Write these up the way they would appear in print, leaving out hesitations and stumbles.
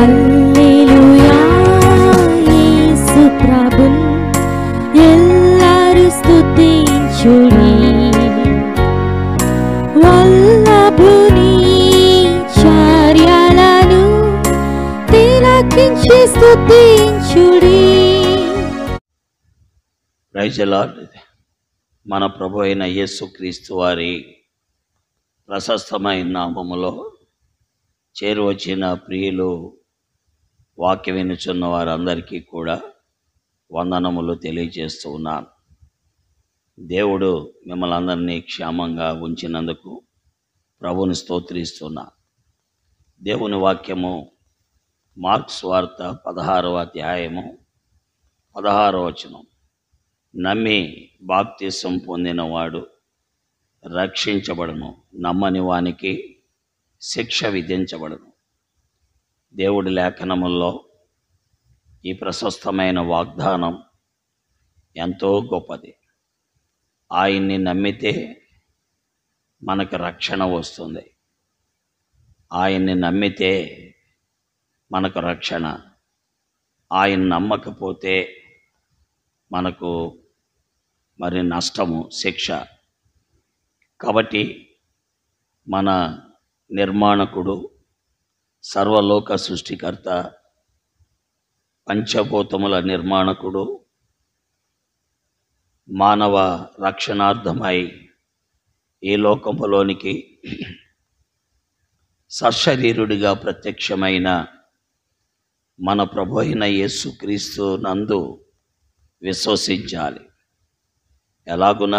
హల్లెలూయా యేసు ప్రభున్ ఎల్లరు స్తుతించుడి వల్లభుని చర్యలను తిలకించి స్తుతించుడి. Praise the Lord. మన ప్రభు అయిన యేసుక్రీస్తు వారి ప్రశస్తమైన నామములో చేరువచ్చిన ప్రియులు, వాక్యం వినుచున్న వారందరికీ కూడా వందనములు తెలియజేస్తూ ఉన్నాను. దేవుడు మిమ్మల్ని అందరినీ క్షేమంగా ఉంచినందుకు ప్రభుని స్తోత్రిస్తున్నా. దేవుని వాక్యము మార్క్స్ వార్త 16వ అధ్యాయము 16వ వచనం. నమ్మి బాప్తిసం పొందినవాడు రక్షించబడును, నమ్మని వానికి శిక్ష విధించబడును. దేవుడి లేఖనముల్లో ఈ ప్రశస్తమైన వాగ్దానం ఎంతో గొప్పది. ఆయన్ని నమ్మితే మనకు రక్షణ వస్తుంది. ఆయన్ని నమ్మితే మనకు రక్షణ. ఆయన నమ్మకపోతే మనకు మరి నష్టము, శిక్ష. కాబట్టి మన నిర్మాణకుడు, సర్వలోక సృష్టికర్త, పంచభూతముల నిర్మాణకుడు, మానవ రక్షణార్థమై ఈ లోకములోనికి సశరీరుడిగా ప్రత్యక్షమైన మన ప్రభు అయిన యేసుక్రీస్తు నందు విశ్వసించాలి. ఎలాగున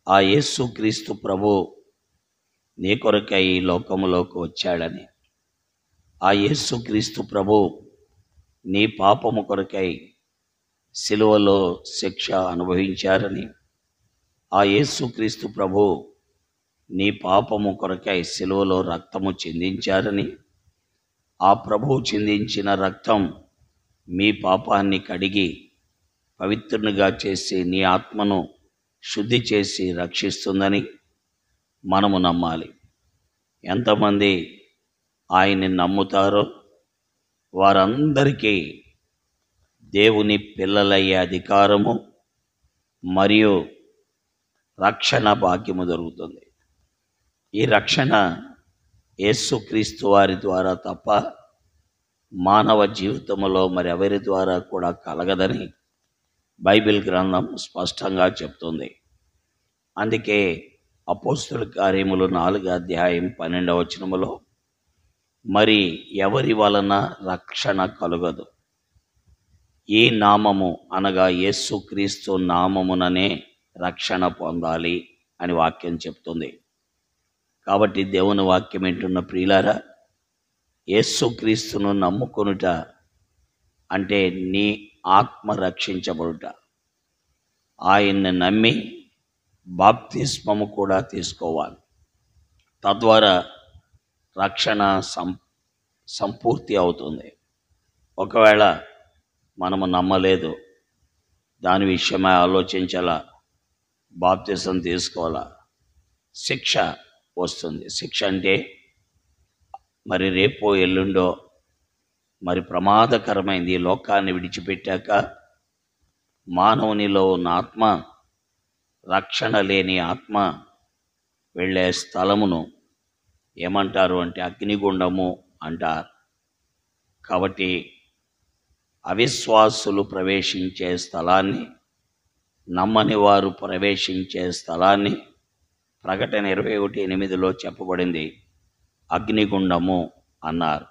ఆ యేసుక్రీస్తు ప్రభు నీ కొరకై ఈ లోకములోకి వచ్చాడని, ఆ యేసుక్రీస్తు ప్రభు నీ పాపము కొరకై సిలువలో శిక్ష అనుభవించారని, ఆ యేసుక్రీస్తు ప్రభు నీ పాపము కొరకై సిలువలో రక్తము చిందించారని, ఆ ప్రభు చిందించిన రక్తం మీ పాపాన్ని కడిగి పవిత్రునిగా చేసి నీ ఆత్మను శుద్ధి చేసి రక్షిస్తుందని మనము నమ్మాలి. ఎంతమంది ఆయన్ని నమ్ముతారో వారందరికీ దేవుని పిల్లలయ్యే అధికారము మరియు రక్షణ భాగ్యము దొరుకుతుంది. ఈ రక్షణ యేసుక్రీస్తు వారి ద్వారా తప్ప మానవ జీవితంలో మరి ఎవరి ద్వారా కూడా కలగదని బైబిల్ గ్రంథం స్పష్టంగా చెప్తుంది. అందుకే అపోస్తలుల కార్యములు 4వ అధ్యాయం 12వ వచనములో మరి ఎవరి వలన రక్షణ కలుగదు, ఈ నామము అనగా యేసుక్రీస్తు నామముననే రక్షణ పొందాలి అని వాక్యం చెప్తుంది. కాబట్టి దేవుని వాక్యం వింటున్న ప్రియులారా, యేసుక్రీస్తును నమ్ముకొనుట అంటే నీ ఆత్మ రక్షించబడుట. ఆయన్ని నమ్మి బాప్తిస్మము కూడా తీసుకోవాలి. తద్వారా రక్షణ సంపూర్తి అవుతుంది. ఒకవేళ మనము నమ్మలేదు, దాని విషయమై ఆలోచించాలా, బాప్తిసం తీసుకోవాలా, శిక్ష వస్తుంది. శిక్ష అంటే మరి రేపో ఎల్లుండో మరి ప్రమాదకరమైంది. ఈ లోకాన్ని విడిచిపెట్టాక మానవునిలో ఉన్న ఆత్మ, రక్షణ లేని ఆత్మ వెళ్ళే స్థలమును ఏమంటారు అంటే అగ్నిగుండము అంటారు. కాబట్టి అవిశ్వాసులు ప్రవేశించే స్థలాన్ని, నమ్మని వారు ప్రవేశించే స్థలాన్ని ప్రకటన 21:8 చెప్పబడింది, అగ్నిగుండము అన్నారు.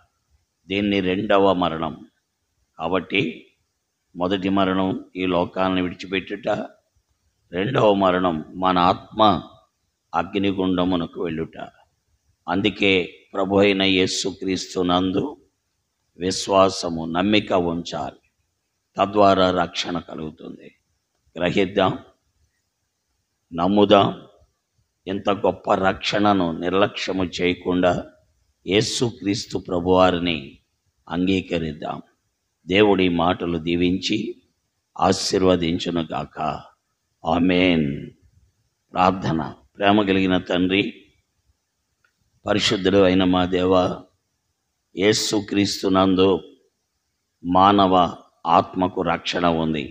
దీన్ని 2వ మరణం. కాబట్టి మొదటి మరణం ఈ లోకాలను విడిచిపెట్టుట, 2వ మరణం మన ఆత్మ అగ్నిగుండమునకు వెళ్ళుట. అందుకే ప్రభు అయిన యేసుక్రీస్తు నందు విశ్వాసము, నమ్మిక ఉంచాలి. తద్వారా రక్షణ కలుగుతుంది. గ్రహిద్దాం, నమ్ముదాం. ఇంత గొప్ప రక్షణను నిర్లక్ష్యము చేయకుండా యేసుక్రీస్తు ప్రభువారిని అంగీకరిద్దాం. దేవుడి మాటలు దీవించి ఆశీర్వదించునుగాక. ఆమేన్. ప్రార్థన. ప్రేమ కలిగిన తండ్రి, పరిశుద్ధుడు అయిన మా దేవ, యేసుక్రీస్తునందు మానవ ఆత్మకు రక్షణ ఉంది.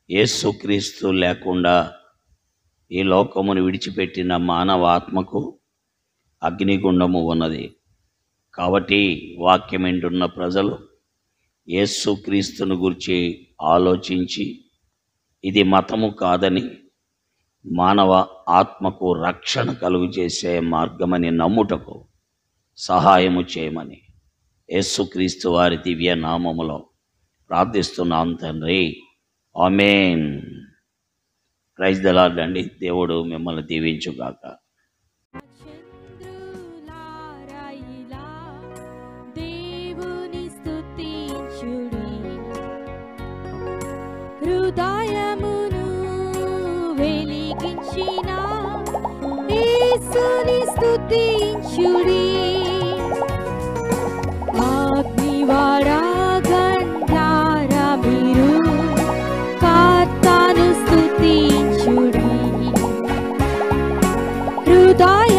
యేసుక్రీస్తు లేకుండా ఈ లోకమును విడిచిపెట్టిన మానవ ఆత్మకు అగ్నిగుండము ఉన్నది. కాబట్టి వాక్యం వింటున్న ప్రజలు యేసుక్రీస్తును గురించి ఆలోచించి ఇది మతము కాదని, మానవ ఆత్మకు రక్షణ కలుగు చేసే మార్గమని నమ్ముటకు సహాయము చేయమని యేసుక్రీస్తు వారి దివ్య నామములో ప్రార్థిస్తున్నాం తండ్రి. ఆమేన్. ప్రైజ్ ది లార్డ్ అండి. దేవుడు మిమ్మల్ని దీవించుగాక. చంద్రులారా ఇలా దేవుని స్తుతించుడి, హృదయమును వెలిగించిన యేసుని స్తుతించుడి. అగ్నివారా గండ్లారా మీరు కర్తను స్తుతించుడి, హృదయ